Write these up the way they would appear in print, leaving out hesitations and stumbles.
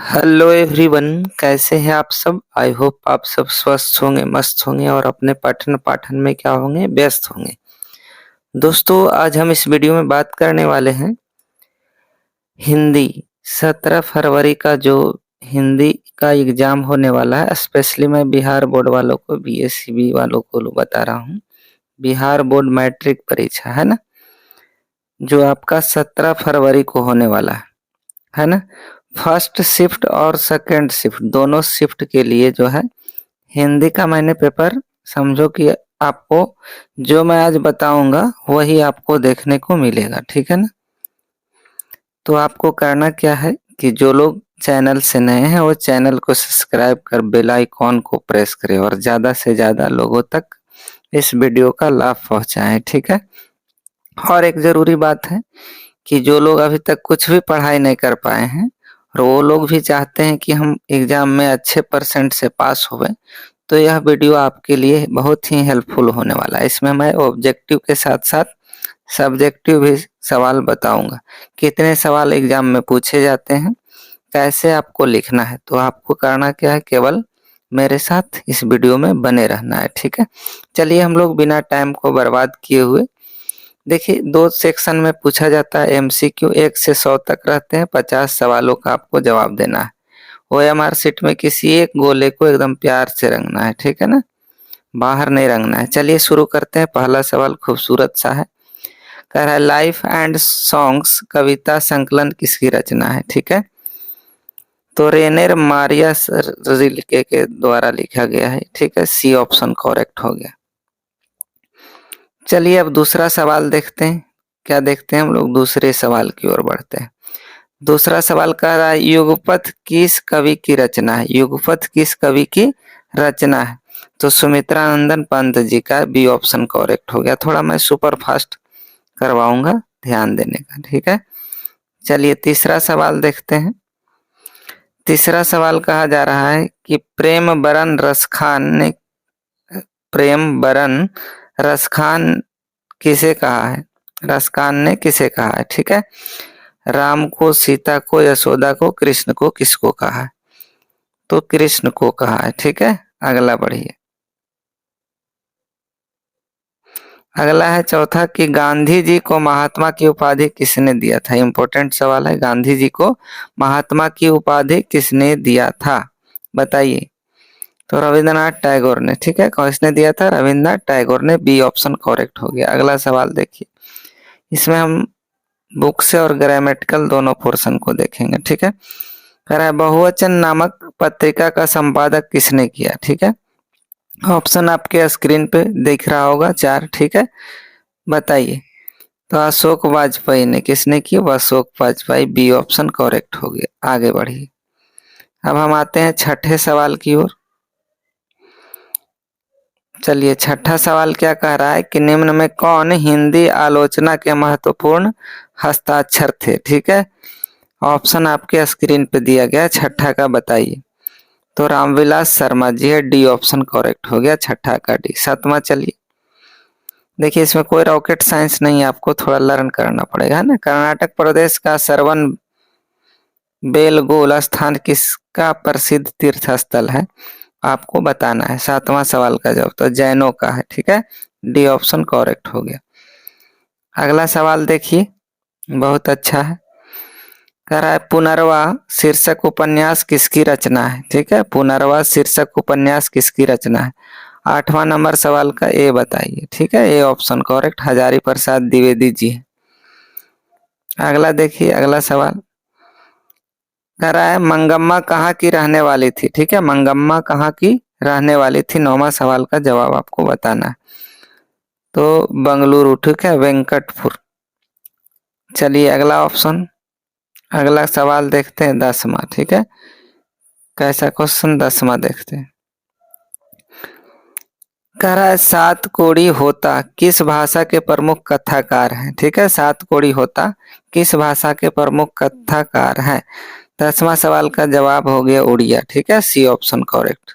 Hello everyone, कैसे हैं आप सब। आई होप आप सब स्वस्थ होंगे, मस्त होंगे और अपने पठन पाठन में क्या होंगे, व्यस्त होंगे। दोस्तों, आज हम इस वीडियो में बात करने वाले हैं हिंदी। 17 फरवरी का जो हिंदी का एग्जाम होने वाला है, स्पेशली मैं बिहार बोर्ड वालों को, बीएससीबी वालों को बता रहा हूँ। बिहार बोर्ड मैट्रिक परीक्षा है ना, जो आपका 17 फरवरी को होने वाला है ना। फर्स्ट शिफ्ट और सेकंड शिफ्ट दोनों शिफ्ट के लिए जो है हिंदी का मैंने पेपर, समझो कि आपको जो मैं आज बताऊंगा वही आपको देखने को मिलेगा, ठीक है ना। तो आपको करना क्या है कि जो लोग चैनल से नए हैं वो चैनल को सब्सक्राइब कर बेल आइकॉन को प्रेस करें और ज़्यादा से ज़्यादा लोगों तक इस वीडियो का लाभ पहुंचाएं, ठीक है। और एक ज़रूरी बात है कि जो लोग अभी तक कुछ भी पढ़ाई नहीं कर पाए हैं और वो लोग भी चाहते हैं कि हम एग्जाम में अच्छे परसेंट से पास होवें, तो यह वीडियो आपके लिए बहुत ही हेल्पफुल होने वाला है। इसमें मैं ऑब्जेक्टिव के साथ साथ सब्जेक्टिव भी सवाल बताऊंगा। कितने सवाल एग्जाम में पूछे जाते हैं, कैसे आपको लिखना है। तो आपको करना क्या है, केवल मेरे साथ इस वीडियो में बने रहना है, ठीक है। चलिए हम लोग बिना टाइम को बर्बाद किए हुए, देखिए दो सेक्शन में पूछा जाता है एमसीक्यू, 1 से 100 तक रहते हैं। 50 सवालों का आपको जवाब देना है। ओएमआर शीट में किसी एक गोले को एकदम प्यार से रंगना है, ठीक है ना, बाहर नहीं रंगना है। चलिए शुरू करते हैं। पहला सवाल खूबसूरत सा है, कह रहा है लाइफ एंड सॉन्ग्स कविता संकलन किसकी रचना है, ठीक है। तो रेनेर मारिया रिल्के के द्वारा लिखा गया है, ठीक है। सी ऑप्शन करेक्ट हो गया। चलिए अब दूसरा सवाल देखते हैं। क्या देखते हैं हम लोग, दूसरे सवाल की ओर बढ़ते हैं। दूसरा सवाल कह रहा है युगपथ किस कवि की रचना है। युगपथ किस कवि की रचना है। तो सुमित्रानंदन पंत जी का बी ऑप्शन करेक्ट हो गया। थोड़ा मैं सुपर फास्ट करवाऊंगा, ध्यान देने का, ठीक है। चलिए तीसरा सवाल देखते हैं। तीसरा सवाल कहा जा रहा है कि प्रेम बरन रसखान किसे कहा है। रसखान ने किसे कहा है, ठीक है। राम को, सीता को, यशोदा को, कृष्ण को, किसको कहा है। तो कृष्ण को कहा है, ठीक है। अगला बढ़िए। अगला है चौथा कि गांधी जी को महात्मा की उपाधि किसने दिया था। इंपॉर्टेंट सवाल है, गांधी जी को महात्मा की उपाधि किसने दिया था, बताइए। तो रविंद्रनाथ टैगोर ने, ठीक है। किसने दिया था, रविंद्रनाथ टैगोर ने। बी ऑप्शन करेक्ट हो गया। अगला सवाल देखिए, इसमें हम बुक से और ग्रामेटिकल दोनों पोर्शन को देखेंगे, ठीक है। कह रहा है बहुवचन नामक पत्रिका का संपादक किसने किया, ठीक है। ऑप्शन आपके स्क्रीन पे दिख रहा होगा, 4, ठीक है। बताइए। तो अशोक वाजपेयी ने, किसने की, Ashok Vajpeyi. B option correct हो गया। आगे बढ़िए। अब हम आते हैं छठे सवाल की ओर। चलिए छठा सवाल क्या कह रहा है कि निम्न में कौन हिंदी आलोचना के महत्वपूर्ण हस्ताक्षर थे, ठीक है। ऑप्शन आपके स्क्रीन पे दिया गया, छठा का बताइए। तो रामविलास शर्मा जी है। डी ऑप्शन करेक्ट हो गया, छठा का डी। सातवां चलिए, देखिए इसमें कोई रॉकेट साइंस नहीं है, आपको थोड़ा लर्न करना पड़ेगा, है ना। कर्नाटक प्रदेश का सरवन बेलगोला स्थान किसका प्रसिद्ध तीर्थ स्थल है, आपको बताना है। सातवां सवाल का जवाब तो जैनों का है, ठीक है। डी ऑप्शन करेक्ट हो गया। अगला सवाल देखिए, बहुत अच्छा है। कह रहा है पुनर्वा शीर्षक उपन्यास किसकी रचना है, ठीक है। पुनर्वा शीर्षक उपन्यास किसकी रचना है। 8वां नंबर सवाल का ए बताइए, ठीक है। A option correct, Hazari Prasad Dwivedi ji है। अगला देखिए, अगला सवाल कह रहा है मंगम्मा कहाँ की रहने वाली थी, ठीक है। मंगम्मा कहाँ की रहने वाली थी। 9वां सवाल का जवाब आपको बताना है। तो बंगलुरु, ठीक है, वेंकटपुर। चलिए अगला ऑप्शन, अगला सवाल देखते हैं 10वां, ठीक है। कैसा क्वेश्चन, 10वां देखते हैं। कह रहा है सात कोड़ी होता किस भाषा के प्रमुख कथाकार हैं, ठीक है। सात कोड़ी होता किस भाषा के प्रमुख कथाकार हैं। 10वां सवाल का जवाब हो गया उड़िया, ठीक है। C option correct.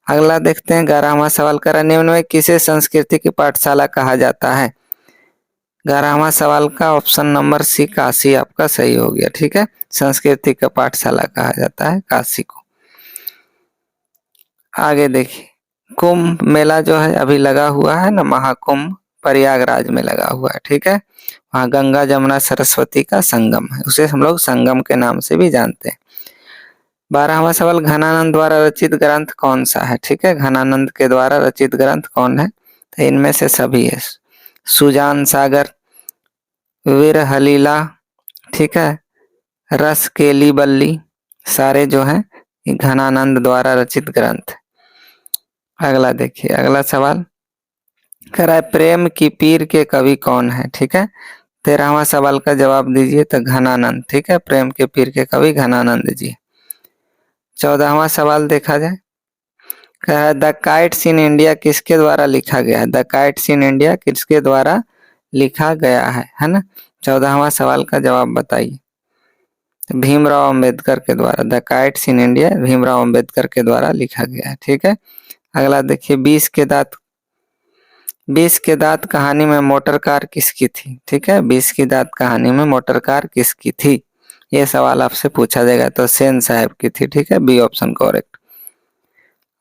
अगला देखते हैं 11वां सवाल। कर निम्न में किसे संस्कृति की पाठशाला कहा जाता है। 11वां सवाल का ऑप्शन नंबर सी काशी आपका सही हो गया। ठीक है, संस्कृति का पाठशाला कहा जाता है काशी को। आगे देखिए, कुंभ मेला जो है अभी लगा हुआ है ना, महाकुंभ प्रयागराज में लगा हुआ है। ठीक है, वहाँ गंगा जमुना सरस्वती का संगम है, उसे हम लोग संगम के नाम से भी जानते हैं। 12वां सवाल, घनानंद द्वारा रचित ग्रंथ कौन सा है? ठीक है, घनानंद के द्वारा रचित ग्रंथ कौन है? तो इनमें से सभी है, सुजान सागर, वीरहलीला, ठीक है, रस केली बल्ली, सारे जो हैं घनानंद द्वारा रचित ग्रंथ। अगला देखिए, अगला सवाल कह रहा है प्रेम की पीर के कवि कौन है? ठीक है, 13वां सवाल का जवाब दीजिए तो घनानंद। ठीक है, प्रेम के पीर के कवि घनानंद जी। 14वां सवाल देखा जाए, कह रहा है द काइट्स इन इंडिया किसके द्वारा लिखा गया है? द काइट्स इन इंडिया किसके द्वारा लिखा गया है ना? 14वां सवाल का जवाब बताइए। भीमराव अंबेडकर के द्वारा, the kites in India Bhimrao Ambedkar के द्वारा लिखा गया है। ठीक है, अगला देखिए, 20 के दांत कहानी में मोटर कार किसकी थी? ठीक है, 20 की दांत कहानी में मोटर कार किसकी थी? ये सवाल आपसे पूछा जाएगा तो सेन साहब की थी। ठीक है, बी ऑप्शन करेक्ट।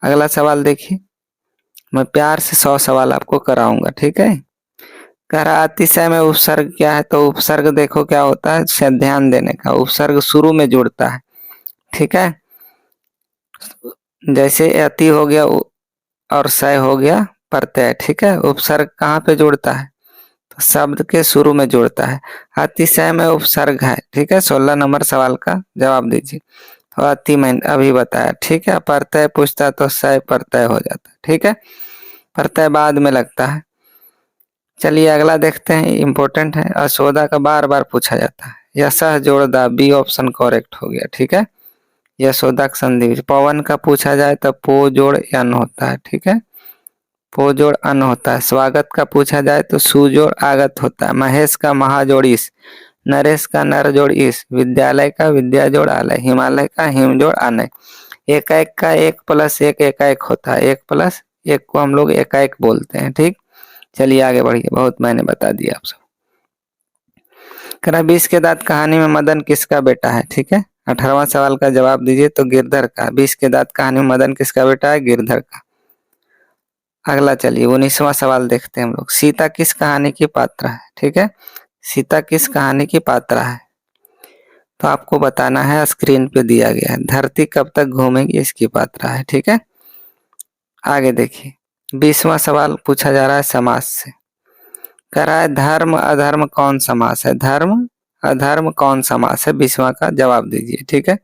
अगला सवाल देखिए, मैं प्यार से 100 सवाल आपको कराऊंगा। ठीक है, कह रहा अतिशय में उपसर्ग क्या है? तो उपसर्ग देखो क्या होता है, ध्यान देने का, उपसर्ग शुरू में जुड़ता है। ठीक है, जैसे अति हो गया और सय हो गया प्रत्यय। ठीक है, उपसर्ग कहाँ पे जुड़ता है? तो शब्द के शुरू में जुड़ता है। अतिशय में उपसर्ग है। ठीक है, 16 नंबर सवाल का जवाब दीजिए। तो अति मैंने अभी बताया। ठीक है, प्रत्यय पूछता तो सय प्रत्यय हो जाता है। ठीक है, प्रत्यय बाद में लगता है। चलिए अगला देखते हैं, इंपॉर्टेंट है, असोदा का बार बार पूछा जाता है। यशः जोड़दा, बी ऑप्शन करेक्ट हो गया। ठीक है, यशोदा संधि। पवन का पूछा जाए तो पो जोड़ यन होता है। ठीक है, पो जोड़ अन होता है। स्वागत का पूछा जाए तो सु जोड़ आगत होता है। महेश का महाजोड़ इस, नरेश का नर जोड़ इस, विद्यालय का विद्या जोड़ आलय, हिमालय का हिम जोड़ आनय। एकाएक का 1 + 1 एकाएक होता है। 1 + 1 को हम लोग एकाएक बोलते हैं। ठीक, चलिए आगे बढ़िए, बहुत मैंने बता दिया आप सब। करा 20 के दांत कहानी में मदन किसका बेटा है? ठीक है, 18वां सवाल का जवाब दीजिए तो गिरधर का। 20 के दांत कहानी में मदन किसका बेटा है? गिरधर का। अगला चलिए 19वां सवाल देखते हैं हम लोग, सीता किस कहानी की पात्रा है? ठीक है, सीता किस कहानी की पात्रा है? तो आपको बताना है, स्क्रीन पे दिया गया है। धरती कब तक घूमेगी इसकी पात्रा है। ठीक है, आगे देखिए, 20वां सवाल पूछा जा रहा है समास से। कह रहा है धर्म अधर्म कौन समास है? धर्म अधर्म कौन समास है? 20वां का जवाब दीजिए। ठीक है,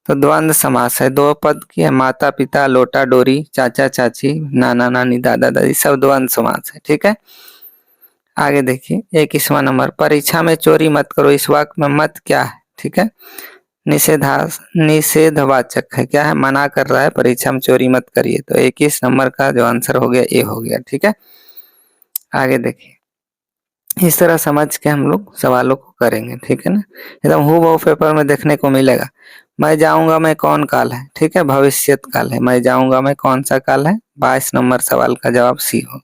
तो द्वंद्व समास है। 2 पद की है, माता पिता, लोटा डोरी, चाचा चाची, नाना नानी, दादा दादी, सब द्वंद्व समास है। ठीक है, आगे देखिए 21वां नंबर, परीक्षा में चोरी मत करो, इस वाक्य में मत क्या है? ठीक है, निषेधवाचक है। क्या है? मना कर रहा है, परीक्षा में चोरी मत करिए। तो 21 नंबर का जो आंसर हो गया ए हो गया। ठीक है, आगे देखिए, इस तरह समझ के हम लोग सवालों को करेंगे। ठीक है ना, एकदम हूबहू पेपर में देखने को मिलेगा। मैं जाऊंगा मैं कौन काल है? ठीक है, भविष्यत काल है। मैं जाऊंगा मैं कौन सा काल है? 22 नंबर सवाल का जवाब सी हो गया।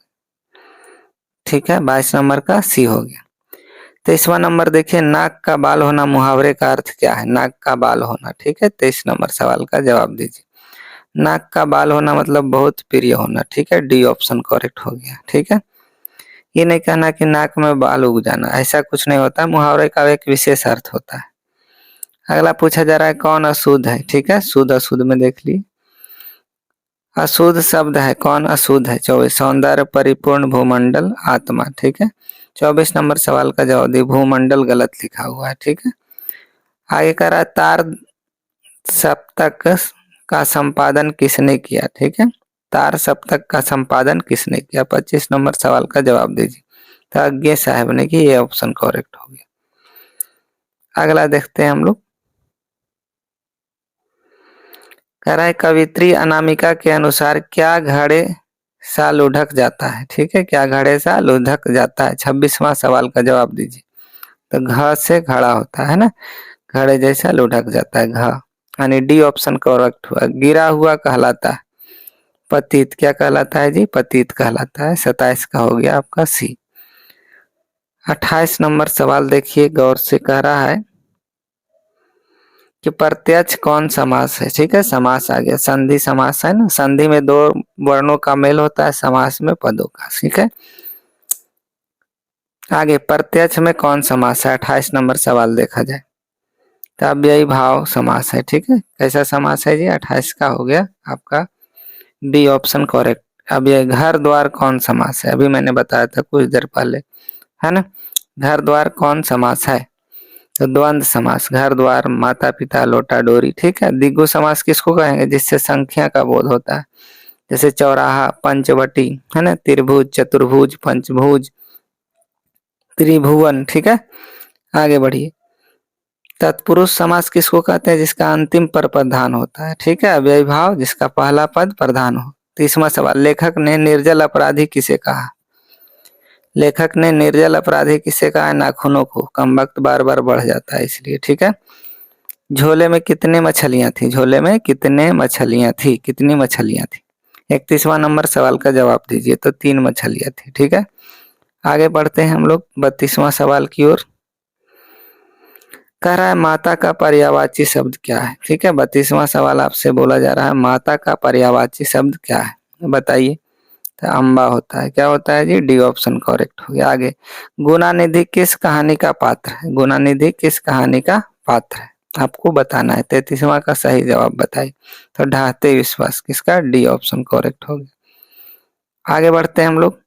ठीक है, 22 नंबर का सी हो गया। 23वां नंबर देखिए, नाक का बाल होना मुहावरे का अर्थ क्या है? नाक का बाल होना। ठीक है, 23 नंबर सवाल का जवाब दीजिए। नाक का बाल होना मतलब बहुत प्रिय होना। ठीक है, डी ऑप्शन करेक्ट हो गया। ठीक है, ये नहीं कहना कि नाक में बाल उग जाना, ऐसा कुछ नहीं होता। मुहावरे का एक विशेष अर्थ होता है। अगला पूछा जा रहा है कौन अशुद्ध है? ठीक है, शुद्ध अशुद्ध में देख ली, अशुद्ध शब्द है, कौन अशुद्ध है? 24 सौंदर्य परिपूर्ण भूमंडल आत्मा। ठीक है, 24 नंबर सवाल का जवाब दी, भूमंडल गलत लिखा हुआ है। ठीक है, आगे कह रहा है तार सप्तक का संपादन किसने किया? ठीक है, तार सप्तक का संपादन किसने किया? 25 नंबर सवाल का जवाब दीजिए। तो अज्ञे साहब ने की, ये ऑप्शन करेक्ट हो गया। अगला देखते हैं हम लोग, कह रहा है कवित्री अनामिका के अनुसार क्या घड़े सा लुढ़क जाता है? ठीक है, क्या घड़े सा लुढ़क जाता है? 26वां सवाल का जवाब दीजिए। तो घ से घड़ा होता है ना, घड़े जैसा लुढ़क जाता है, घ, यानी डी ऑप्शन करेक्ट हुआ। गिरा हुआ कहलाता है पतित। क्या कहलाता है जी? पतित कहलाता है। 27 का हो गया आपका सी। 28 नंबर सवाल देखिए गौर से, कह रहा है कि प्रत्यक्ष कौन समास है। ठीक है, समास आ गया, संधि समास है ना, संधि में दो वर्णों का मेल होता है, समास में पदों का। ठीक है, आगे प्रत्यक्ष में कौन समास है, 28 नंबर सवाल देखा जाए तो अव्ययी भाव समास है। ठीक है, कैसा समास है जी, 28 का हो गया आपका बी ऑप्शन करेक्ट। अब ये घर द्वार कौन समास है, अभी मैंने बताया था कुछ देर पहले, है ना। घर द्वार कौन समास है, तो द्वंद्व समास, घर द्वार माता पिता लोटा डोरी। ठीक है, द्विगु समास किसको कहेंगे, जिससे संख्या का बोध होता है, जैसे चौराहा पंचवटी, है ना, त्रिभुज चतुर्भुज पंचभुज त्रिभुवन। ठीक है, आगे बढ़िए। तत्पुरुष समास किसको कहते हैं, जिसका अंतिम पर प्रधान होता है। ठीक है, अव्ययी भाव जिसका पहला पद प्रधान हो। 30वां सवाल, लेखक ने निर्जल अपराधी किसे कहा, लेखक ने निर्जल अपराधी किसे कहा है, नाखूनों को, कम वक्त बार बार बढ़ जाता है इसलिए। ठीक है, झोले में कितने मछलियां थी, झोले में कितने मछलियां थी, कितनी मछलियां थी। 31वां नंबर सवाल का जवाब दीजिए, तो 3 मछलियां थी। ठीक है, आगे बढ़ते हैं हम लोग 32वां सवाल की ओर। कह रहा है माता का पर्यायवाची शब्द क्या है। ठीक है, 32वां सवाल आपसे बोला जा रहा है माता का पर्यायवाची शब्द क्या है, बताइए। तो अम्बा होता है, क्या होता है जी, डी ऑप्शन करेक्ट हो गया। आगे, गुणानिधि किस कहानी का पात्र है, गुणानिधि किस कहानी का पात्र है, आपको बताना है। 33वां का सही जवाब बताइए, तो ढाहते विश्वास, किसका, डी ऑप्शन करेक्ट हो गया। आगे बढ़ते हैं हम लोग।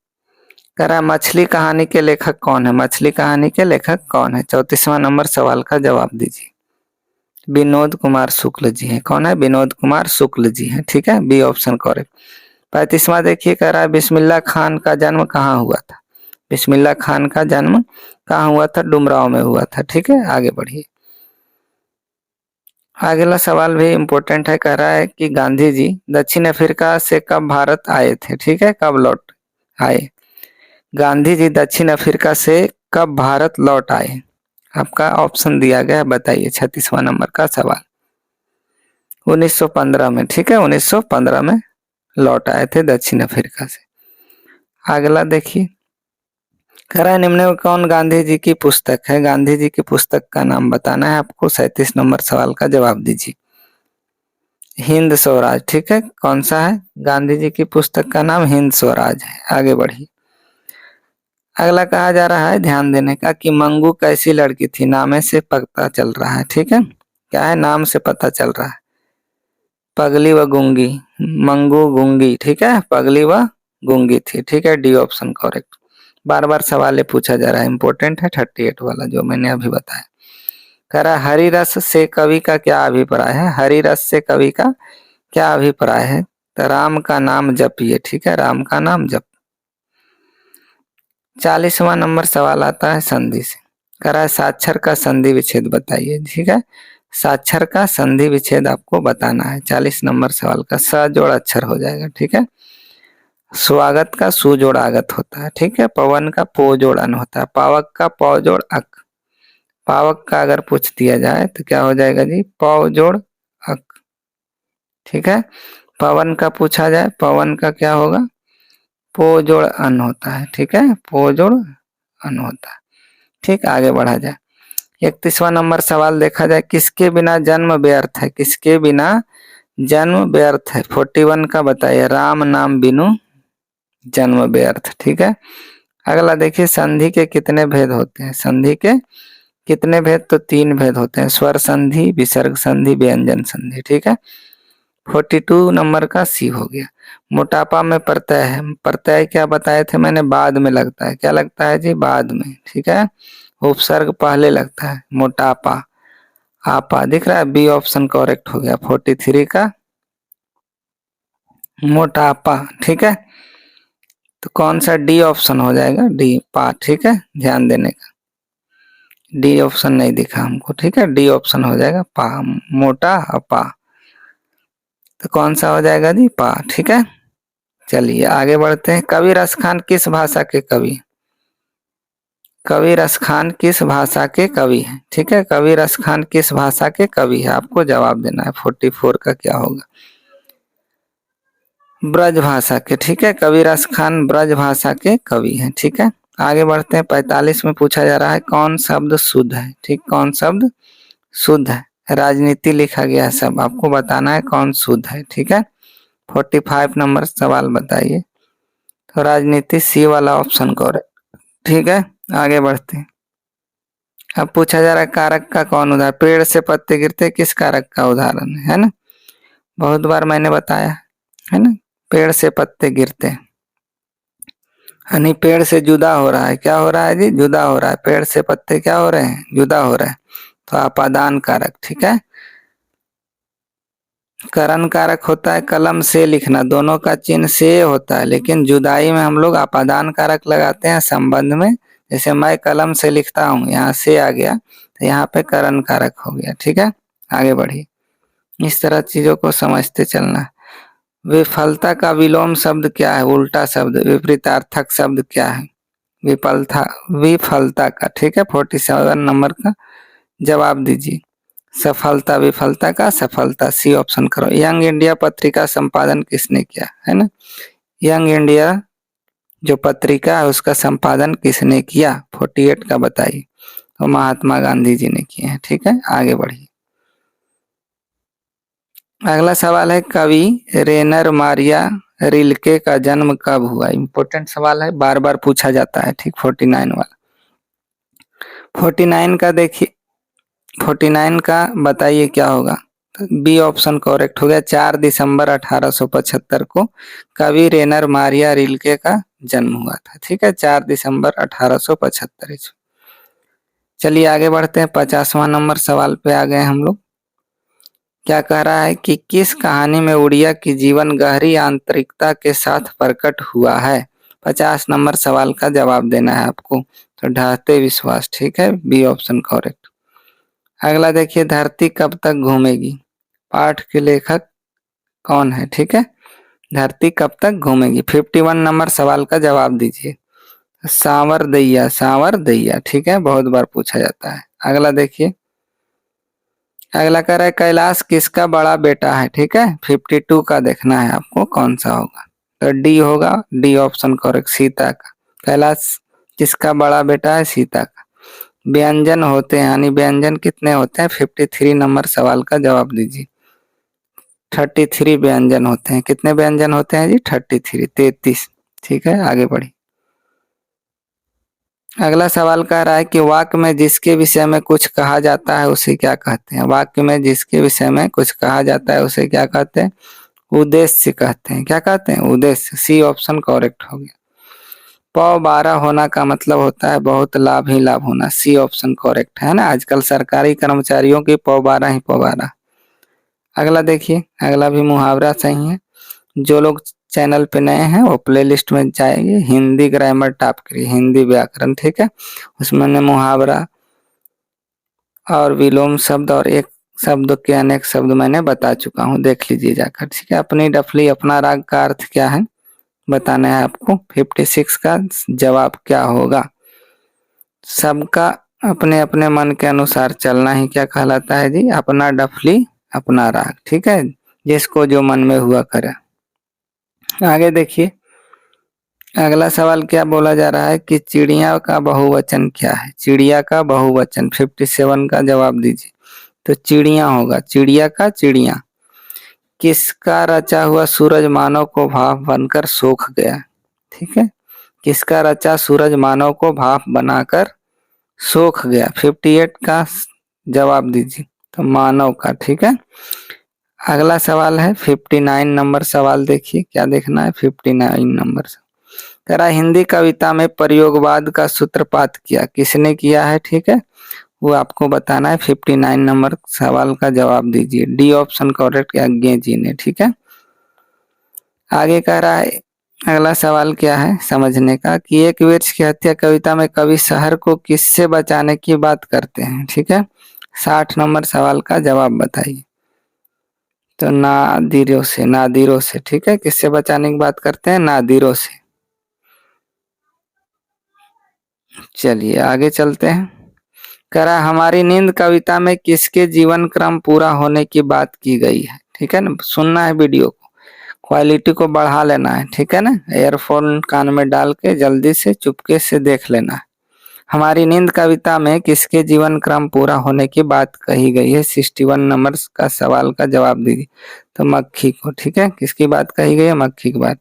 कह रहा है मछली कहानी के लेखक कौन है, मछली कहानी के लेखक कौन है। 34वां नंबर सवाल का जवाब दीजिए। विनोद कुमार शुक्ल जी हैं, कौन है, विनोद कुमार शुक्ल जी हैं। ठीक है, बी ऑप्शन करेक्ट। 35वां देखिए, कह रहा है बिस्मिल्लाह खान का जन्म कहाँ हुआ था, बिस्मिल्लाह खान का जन्म कहाँ हुआ था, डुमराव में हुआ था। ठीक है, आगे बढ़िए। अगला सवाल भी इम्पोर्टेंट है, कह रहा है कि गांधी जी दक्षिण अफ्रीका से कब भारत आए थे। ठीक है, कब लौट आए, गांधी जी दक्षिण अफ्रीका से कब भारत लौट आए, आपका ऑप्शन दिया गया है, बताइए। 36वां नंबर का सवाल, 1915 में। ठीक है, 1915 में लौट आए थे दक्षिण अफ्रीका से। अगला देखिए, कह रहा है निम्न में कौन गांधी जी की पुस्तक है, गांधी जी की पुस्तक का नाम बताना है आपको। 37 नंबर सवाल का जवाब दीजिए। हिंद स्वराज। ठीक है, कौन सा है, गांधी जी की पुस्तक का नाम हिंद स्वराज है। आगे बढ़िए। अगला कहा जा रहा है ध्यान देने का कि मंगू कैसी लड़की थी, नामे से पता चल रहा है। ठीक है, क्या है, नाम से पता चल रहा है, पगली व गूंगी, मंगू गूंगी। ठीक है, पगली व गूंगी थी। ठीक है, डी ऑप्शन करेक्ट। बार बार सवाल पूछा जा रहा है, इंपॉर्टेंट है 38 वाला जो मैंने अभी बताया। कह रहा है हरि रस से कवि का क्या अभिप्राय है, हरि रस से कवि का क्या अभिप्राय है, तो राम का नाम जपिए। ठीक है, राम का नाम जप। 40वां नंबर सवाल आता है संधि से। कह रहा है साक्षर का संधि विच्छेद बताइए। ठीक है, साक्षर का संधि विच्छेद आपको बताना है। 40 नंबर सवाल का स जोड़ अक्षर हो जाएगा। ठीक है, स्वागत का सु जोड़ आगत होता है। ठीक है, पवन का पो जोड़ अन होता है, पावक का पौ जोड़ अक, पावक का अगर पूछ दिया जाए तो क्या हो जाएगा जी, पौ जोड़ अक। ठीक है, पवन का पूछा जाए, पवन का क्या होगा, पो जोड़ अन होता है। ठीक है, पो जोड़ अन होता है। ठीक, आगे बढ़ा जाए। 31वां नंबर सवाल देखा जाए, किसके बिना जन्म व्यर्थ है, किसके बिना जन्म व्यर्थ है। 41 का बताइए, राम नाम बिनु जन्म व्यर्थ। ठीक है, अगला देखिए, संधि के कितने भेद होते हैं, संधि के कितने भेद, तो 3 भेद होते हैं, स्वर संधि, विसर्ग संधि, व्यंजन संधि। ठीक है, 42 नंबर का सी हो गया। मोटापा में प्रत्यय है, प्रत्यय क्या बताए थे मैंने, बाद में लगता है, क्या लगता है जी, बाद में। ठीक है, उपसर्ग पहले लगता है, मोटापा आपा, दिख रहा है, बी ऑप्शन करेक्ट हो गया। 43 का मोटापा। ठीक है, तो कौन सा, डी ऑप्शन हो जाएगा, डी पा। ठीक है, ध्यान देने का, डी ऑप्शन नहीं दिखा हमको। ठीक है, डी ऑप्शन हो जाएगा पा, मोटा अपा, तो कौन सा हो जाएगा जी, पा। ठीक है, चलिए आगे बढ़ते हैं। कवि रस खान किस भाषा के कवि, कवि रस खान किस भाषा के कवि है। ठीक है, कवि रस खान किस भाषा के कवि है, आपको जवाब देना है। 44 का क्या होगा, ब्रज भाषा के। ठीक है, कवि रस खान ब्रज भाषा के कवि हैं। ठीक है, आगे बढ़ते हैं। 45 में पूछा जा रहा है कौन शब्द शुद्ध है। ठीक, कौन शब्द शुद्ध है। राजनीति लिखा गया है सब, आपको बताना है कौन शुद्ध है। ठीक है, 45 नंबर सवाल बताइए। तो राजनीति सी वाला ऑप्शन करेक्ट। ठीक है, आगे बढ़ते हैं। अब पूछा जा रहा है कारक का कौन उदाहरण। पेड़ से पत्ते गिरते किस कारक का उदाहरण है ना। बहुत बार मैंने बताया है ना, पेड़ से पत्ते गिरते हैं, यानी पेड़ से जुदा हो रहा है। क्या हो रहा है जी, जुदा हो रहा है। पेड़ से पत्ते क्या हो रहे हैं, जुदा हो रहे हैं। तो अपादान कारक। ठीक है, करण कारक होता है कलम से लिखना, दोनों का चिन्ह से होता है, लेकिन जुदाई में हम लोग अपादान कारक लगाते हैं संबंध में। जैसे मैं कलम से लिखता हूँ, यहाँ से आ गया तो यहाँ पे करण कारक हो गया। ठीक है, आगे बढ़िए। इस तरह चीजों को समझते चलना है। विफलता का विलोम शब्द क्या है, उल्टा शब्द। विपरीतार्थक शब्द क्या है, विफलता। विफलता का। ठीक है, 47 नंबर का जवाब दीजिए। सफलता, विफलता का सफलता, सी ऑप्शन करो। यंग इंडिया पत्रिका संपादन किसने किया है ना। यंग इंडिया जो पत्रिका है उसका संपादन किसने किया, 48 का बताइए। तो महात्मा गांधी जी ने किए हैं। ठीक है, आगे बढ़िए। अगला सवाल है कवि रेनर मारिया रिल्के का जन्म कब हुआ। इंपॉर्टेंट सवाल है, बार बार पूछा जाता है। ठीक, 49 वाला। 49 का देखिए, 49 का बताइए क्या होगा। बी ऑप्शन करेक्ट हो गया। 4 दिसंबर 1875 को कवि रेनर मारिया रिल्के का जन्म हुआ था। ठीक है, 4 दिसंबर 1875। चलिए आगे बढ़ते हैं। 50वां नंबर सवाल पे आ गए हम लोग। क्या कह रहा है कि किस कहानी में उड़िया की जीवन गहरी आंतरिकता के साथ प्रकट हुआ है। 50 नंबर सवाल का जवाब देना है आपको। तो ढाते विश्वास। ठीक है, बी ऑप्शन करेक्ट। अगला देखिए, धरती कब तक घूमेगी। पाठ के लेखक कौन है। ठीक है, धरती कब तक घूमेगी। 51 नंबर सवाल का जवाब दीजिए। सांवर दैया, सांवर दैया। ठीक है, बहुत बार पूछा जाता है। अगला देखिए, अगला कह रहा है कैलाश किसका बड़ा बेटा है। ठीक है, 52 का देखना है आपको कौन सा होगा। तो डी होगा, डी ऑप्शन करेक्ट, सीता का। कैलाश किसका बड़ा बेटा है, सीता का। व्यंजन होते हैं, यानी व्यंजन कितने होते हैं। 53 नंबर सवाल का जवाब दीजिए। 33 व्यंजन होते हैं। कितने व्यंजन होते हैं जी, 33, 33। ठीक है, आगे बढ़ी। अगला सवाल कह रहा है कि वाक्य में जिसके विषय में कुछ कहा जाता है उसे क्या कहते हैं। वाक्य में जिसके विषय में कुछ कहा जाता है उसे क्या कहते हैं, उद्देश्य कहते हैं। क्या कहते हैं, उद्देश्य, सी ऑप्शन करेक्ट हो गया। पौ 12 होना का मतलब होता है बहुत लाभ ही लाभ होना, सी ऑप्शन करेक्ट है ना। आजकल सरकारी कर्मचारियों की पौ 12 ही पौ 12। अगला देखिए, अगला भी मुहावरा सही है। जो लोग चैनल पे नए हैं वो प्लेलिस्ट में जाएंगे, हिंदी ग्रामर टॉप करिए, हिंदी व्याकरण। ठीक है, उसमें मैंने मुहावरा और विलोम शब्द और एक शब्द के अनेक शब्द मैंने बता चुका हूँ, देख लीजिए जाकर। ठीक है, अपनी डफली अपना राग का अर्थ क्या है बताना है आपको। 56 का जवाब क्या होगा। सबका अपने अपने मन के अनुसार चलना ही क्या कहलाता है जी, अपना डफली अपना राग। ठीक है, जिसको जो मन में हुआ करे। आगे देखिए, अगला सवाल क्या बोला जा रहा है कि चिड़िया का बहुवचन क्या है। चिड़िया का बहुवचन 57 का जवाब दीजिए। तो चिड़िया होगा, चिड़िया का चिड़िया। किसका रचा हुआ सूरज मानव को भाप बनकर सूख गया। ठीक है, किसका रचा सूरज मानव को भाप बनाकर सूख गया। 58 का जवाब दीजिए। तो मानव का। ठीक है, अगला सवाल है 59 नंबर सवाल। देखिए क्या देखना है, 59 नंबर से कह रहा हिंदी कविता में प्रयोगवाद का सूत्रपात किया, किसने किया है। ठीक है, वो आपको बताना है। 59 नंबर सवाल का जवाब दीजिए। डी ऑप्शन करेक्ट, यज्ञ जी ने। ठीक है, आगे कह रहा है अगला सवाल क्या है समझने का कि एक वृक्ष की हत्या कविता में कवि शहर को किससे बचाने की बात करते हैं। ठीक है, 60 नंबर सवाल का जवाब बताइए। तो नादिरों से, नादिरों से। ठीक है, किससे बचाने की बात करते हैं, नादिरों से। चलिए आगे चलते हैं। कह रहा हमारी नींद कविता में किसके जीवन क्रम पूरा होने की बात की गई है। ठीक है ना, सुनना है वीडियो को। क्वालिटी को बढ़ा लेना है, ठीक है ना। एयरफोन कान में डाल के जल्दी से चुपके से देख लेना है। हमारी नींद कविता में किसके जीवन क्रम पूरा होने की बात कही गई है? 61 नंबर का सवाल का जवाब दीजिए। तो मक्खी को, ठीक है, किसकी बात कही गई है? मक्खी की बात।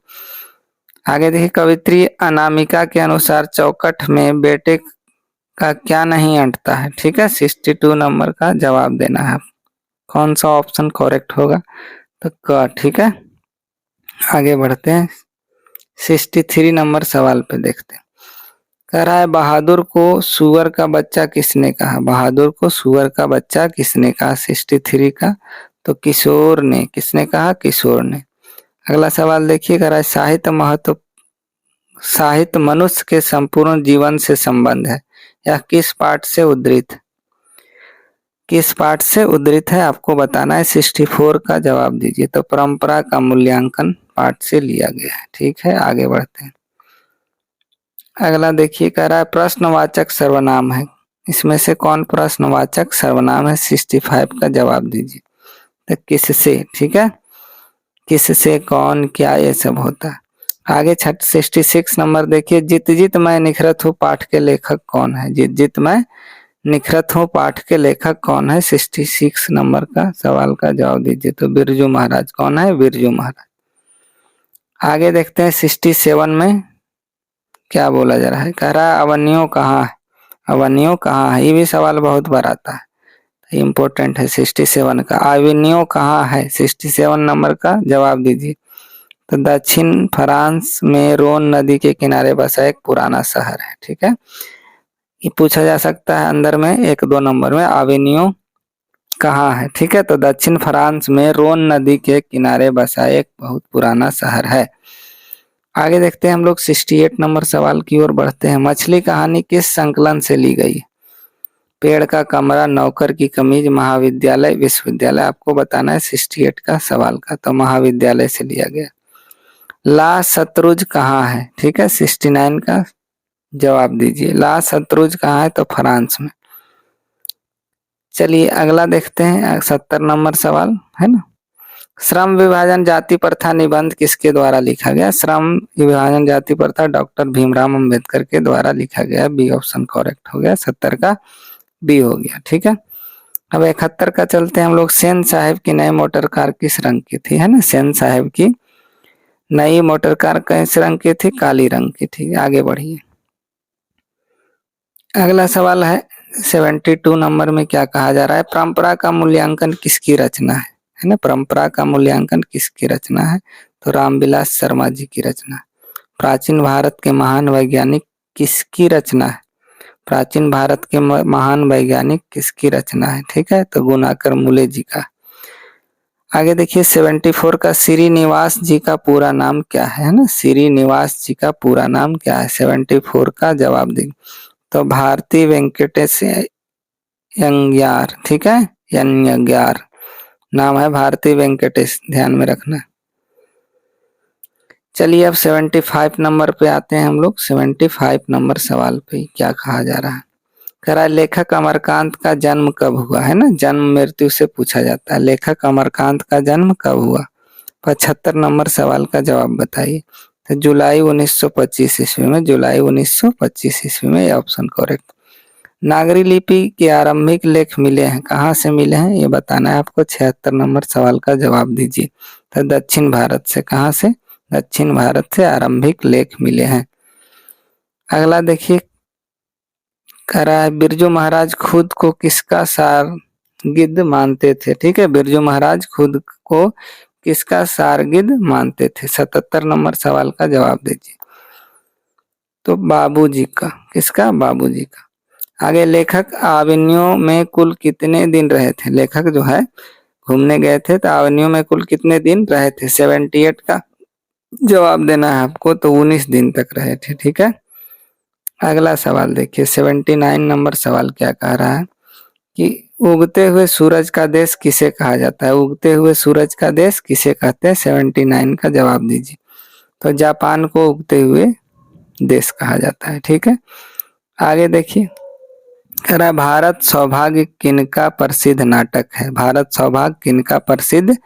आगे देखिए, कवित्री अनामिका के अनुसार चौखट में बेटे का क्या नहीं अंटता है? ठीक है, 62 नंबर का जवाब देना है। कौन सा ऑप्शन करेक्ट होगा? तो क, ठीक है। आगे बढ़ते हैं, 63 नंबर सवाल पे देखते हैं। कह रहा है, बहादुर को सुअर का बच्चा किसने कहा? बहादुर को सुअर का बच्चा किसने कहा? 63 का, तो किशोर ने। किसने कहा? किशोर ने। अगला सवाल देखिए, कह रहा है, साहित्य मनुष्य के संपूर्ण जीवन से संबंध है, यह किस पाठ से उद्धृत है? किस पाठ से उद्धृत है आपको बताना है। 64 का जवाब दीजिए। तो परंपरा का मूल्यांकन पाठ से लिया गया है, ठीक है। आगे बढ़ते हैं। अगला देखिए, कह रहा है, प्रश्नवाचक सर्वनाम है, इसमें से कौन प्रश्नवाचक सर्वनाम है? 65 का जवाब दीजिए। तो किससे, ठीक है, किससे, कौन, क्या, ये सब होता है। आगे 66 नंबर देखिए, जित जित मैं निखरत हूँ पाठ के लेखक कौन है? जित जित मैं निखरत हूँ पाठ के लेखक कौन है? 66 नंबर का सवाल का जवाब दीजिए। तो बिरजू महाराज। कौन है? बिरजू महाराज। आगे देखते हैं, 67 में क्या बोला जा रहा है। कह रहा है, अवन्यो कहाँ है? अवन्यो कहाँ है? ये भी सवाल बहुत बार आता है, इम्पोर्टेंट है। 67 का, अवन्यो कहाँ है? 67 नंबर का जवाब दीजिए। तो दक्षिण फ्रांस में रोन नदी के किनारे बसा एक पुराना शहर है, ठीक है। ये पूछा जा सकता है अंदर में 1-2 नंबर में, अवेन्यू कहाँ है? ठीक है, तो दक्षिण फ्रांस में रोन नदी के किनारे बसा एक बहुत पुराना शहर है। आगे देखते हैं हम लोग 68 नंबर सवाल की ओर बढ़ते हैं। मछली कहानी किस संकलन से ली गई? पेड़ का कमरा, नौकर की कमीज, महाविद्यालय, विश्वविद्यालय। आपको बताना है 68 का सवाल का, तो महाविद्यालय से लिया गया। ला शत्रुज कहाँ है? ठीक है, 69 का जवाब दीजिए। ला शत्रुज कहाँ है? तो फ्रांस में। चलिए अगला देखते हैं, 70 नंबर सवाल है ना। श्रम विभाजन जाति प्रथा निबंध किसके द्वारा लिखा गया? श्रम विभाजन जाति प्रथा डॉक्टर भीमराव अंबेडकर के द्वारा लिखा गया। बी ऑप्शन करेक्ट हो गया, 70 का बी हो गया, ठीक है। अब 71 का चलते हैं हम लोग। सेन साहब की नई मोटर कार किस रंग की थी? है ना, सेन साहब की नई मोटर कार किस रंग की थी? काली रंग की थी। आगे बढ़िए, अगला सवाल है 72 नंबर में क्या कहा जा रहा है? परंपरा का मूल्यांकन किसकी रचना है ना। परंपरा का मूल्यांकन किसकी रचना है? तो रामविलास शर्मा जी की रचना। प्राचीन भारत के महान वैज्ञानिक किसकी रचना है? प्राचीन भारत के महान वैज्ञानिक किसकी रचना है? ठीक है, तो गुणाकर मूले जी का। आगे देखिए 74 का, श्रीनिवास जी का पूरा नाम क्या है ना। श्रीनिवास जी का पूरा नाम क्या है? 74 का जवाब देंगे। तो भारती वेंकटेश यंग्यार, ठीक है, यंग्यार नाम है, भारती वेंकटेश, ध्यान में रखना। चलिए अब 75 नंबर पे आते हैं हम लोग। 75 नंबर सवाल पे क्या कहा जा रहा है? कह रहा है, लेखक अमरकांत का जन्म कब हुआ? है ना, जन्म मृत्यु से पूछा जाता है। लेखक अमरकांत का जन्म कब हुआ? 75 नंबर सवाल का जवाब बताइए। तो जुलाई 1925 ईस्वी में। जुलाई 1925 ईस्वी में, यह ऑप्शन करेक्ट। नागरी लिपि के आरंभिक लेख मिले हैं, कहाँ से मिले हैं ये बताना है आपको। 76 नंबर सवाल का जवाब दीजिए। तो दक्षिण भारत से। कहाँ से? दक्षिण भारत से आरंभिक लेख मिले हैं। अगला देखिए, कह रहा है, बिरजू महाराज खुद को किसका शागिर्द मानते थे? ठीक है, बिरजू महाराज खुद को किसका शागिर्द मानते थे? 77 नंबर सवाल का जवाब दीजिए। तो बाबूजी का। किसका? बाबूजी का। आगे, लेखक आवन्यों में कुल कितने दिन रहे थे? लेखक जो है घूमने गए थे, तो आवन्यों में कुल कितने दिन रहे थे? 78 का जवाब देना है आपको। तो 19 दिन तक रहे थे, ठीक है। अगला सवाल देखिए, 79 नंबर सवाल क्या कह रहा है कि उगते हुए सूरज का देश किसे कहा जाता है? उगते हुए सूरज का देश किसे कहते हैं? 79 का जवाब दीजिए। तो जापान को उगते हुए देश कहा जाता है, ठीक है। आगे देखिए, कह रहा है भारत सौभाग्य किनका प्रसिद्ध नाटक है, भारत सौभाग्य किनका प्रसिद्ध